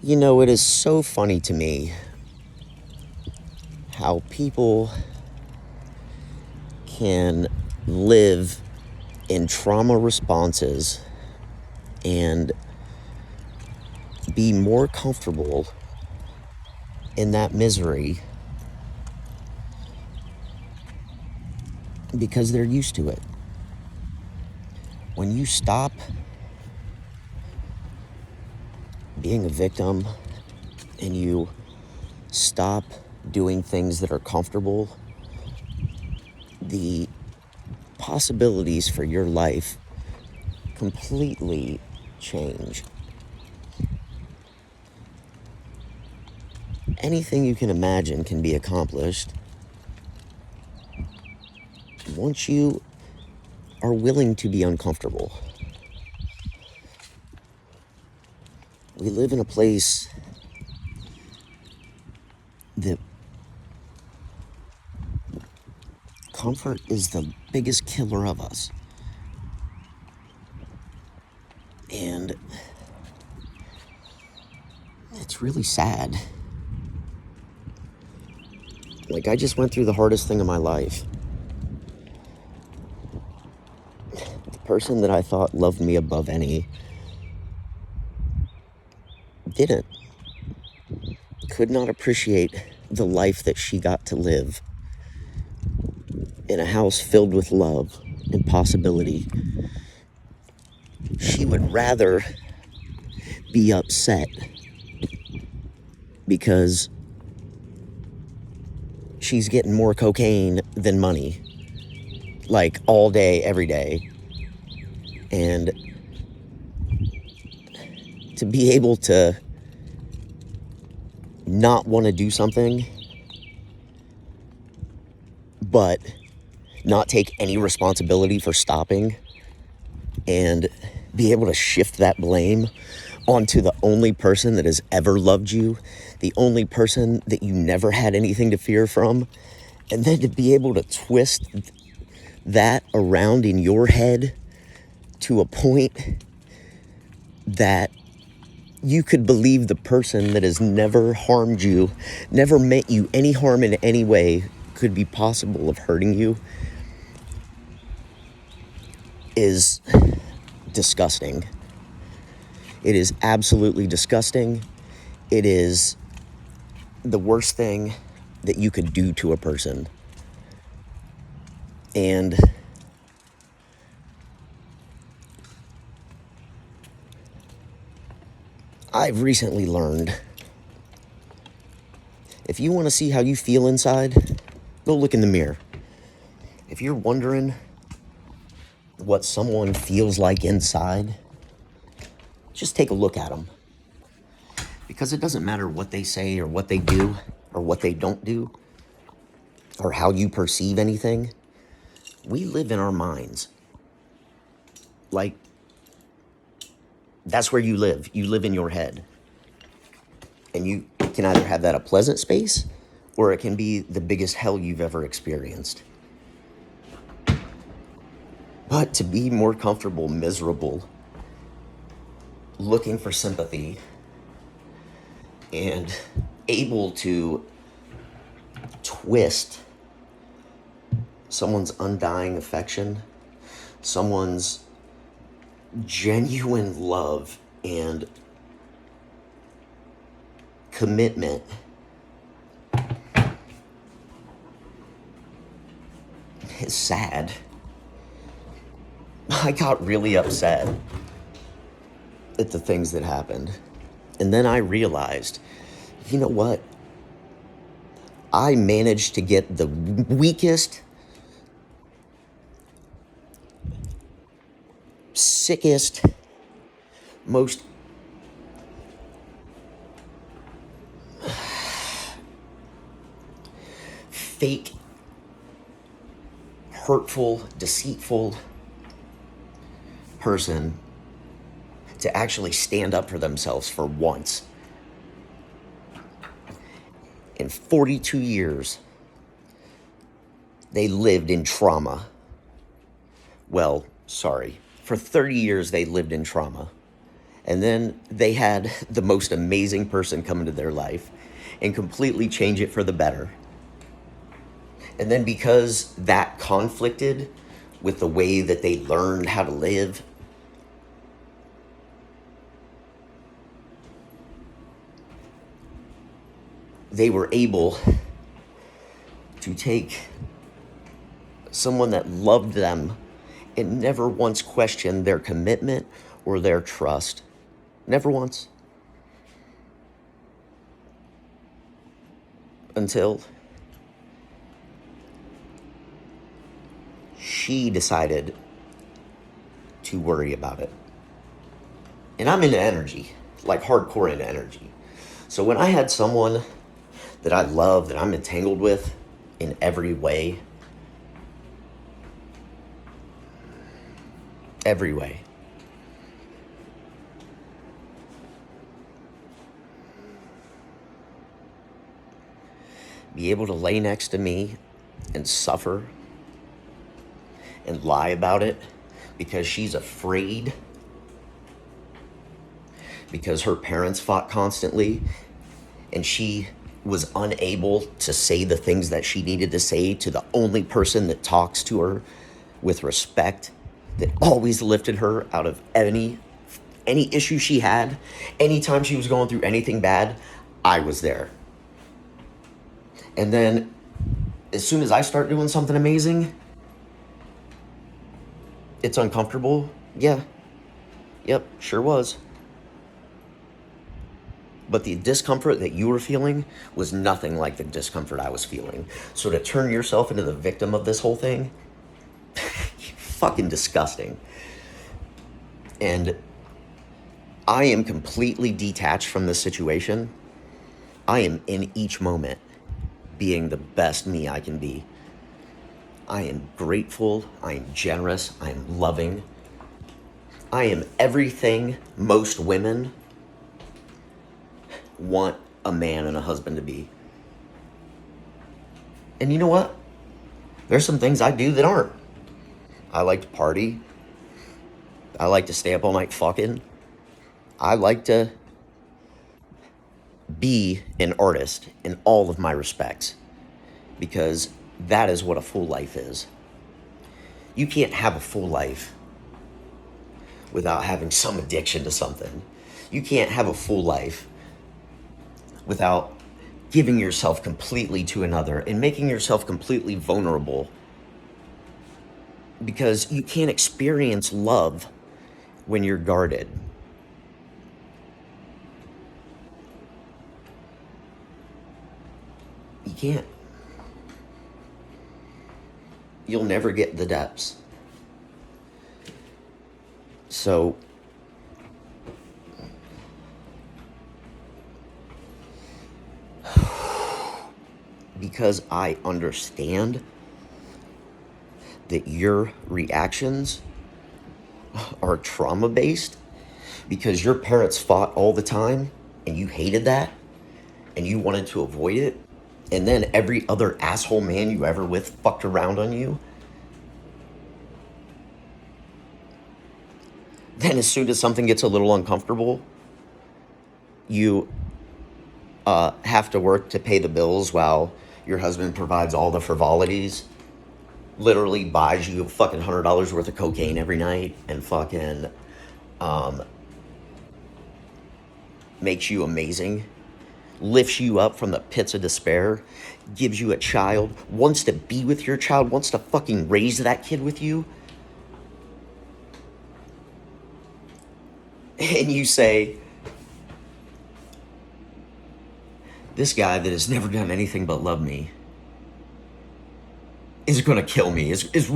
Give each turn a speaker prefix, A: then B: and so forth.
A: You know, it is so funny to me how people can live in trauma responses and be more comfortable in that misery because they're used to it. When you stop being a victim and you stop doing things that are comfortable, the possibilities for your life completely change. Anything you can imagine can be accomplished once you are willing to be uncomfortable. We live in a place that comfort is the biggest killer of us. And it's really sad. Like, I just went through the hardest thing of my life. The person that I thought loved me above any didn't. Could not appreciate the life that she got to live in a house filled with love and possibility. She would rather be upset because she's getting more cocaine than money, like all day, every day. And to be able to not want to do something, but not take any responsibility for stopping, and be able to shift that blame onto the only person that has ever loved you, the only person that you never had anything to fear from, and then to be able to twist that around in your head to a point that you could believe the person that has never harmed you, never meant you any harm in any way, could be possible of hurting you, is disgusting. It is absolutely disgusting. It is the worst thing that you could do to a person. And I've recently learned, if you want to see how you feel inside, go look in the mirror. If you're wondering what someone feels like inside, just take a look at them. Because it doesn't matter what they say or what they do or what they don't do or how you perceive anything. We live in our minds. Like, that's where you live. You live in your head. And you can either have that a pleasant space, or it can be the biggest hell you've ever experienced. But to be more comfortable, miserable, looking for sympathy, and able to twist someone's undying affection, someone's genuine love and commitment, is sad. I got really upset at the things that happened. And then I realized, you know what? I managed to get the weakest, sickest, most fake, hurtful, deceitful person to actually stand up for themselves for once. In 42 years, they lived in trauma. Well, sorry. For 30 years, they lived in trauma. And then they had the most amazing person come into their life and completely change it for the better. And then because that conflicted with the way that they learned how to live, they were able to take someone that loved them and never once questioned their commitment or their trust. Never once. Until she decided to worry about it. And I'm into energy, like hardcore into energy. So when I had someone that I love, that I'm entangled with in every way, be able to lay next to me and suffer and lie about it because she's afraid, because her parents fought constantly and she was unable to say the things that she needed to say to the only person that talks to her with respect, that always lifted her out of any issue she had. Anytime she was going through anything bad, I was there. And then as soon as I start doing something amazing, it's uncomfortable. Yeah. Yep, sure was. But the discomfort that you were feeling was nothing like the discomfort I was feeling. So to turn yourself into the victim of this whole thing, fucking disgusting. And I am completely detached from this situation. I am in each moment being the best me I can be. I am grateful. I am generous. I am loving. I am everything most women want a man and a husband to be. And you know what? There's some things I do that aren't. I like to party. I like to stay up all night fucking. I like to be an artist in all of my respects, because that is what a full life is. You can't have a full life without having some addiction to something. You can't have a full life without giving yourself completely to another and making yourself completely vulnerable, because you can't experience love when you're guarded. You can't. You'll never get the depths. So because I understand that your reactions are trauma-based, because your parents fought all the time and you hated that and you wanted to avoid it, and then every other asshole man you ever with fucked around on you, then as soon as something gets a little uncomfortable, you have to work to pay the bills while your husband provides all the frivolities, literally buys you fucking $100 worth of cocaine every night, and fucking makes you amazing, lifts you up from the pits of despair, gives you a child, wants to be with your child, wants to fucking raise that kid with you. And you say, this guy that has never done anything but love me is going to kill me, is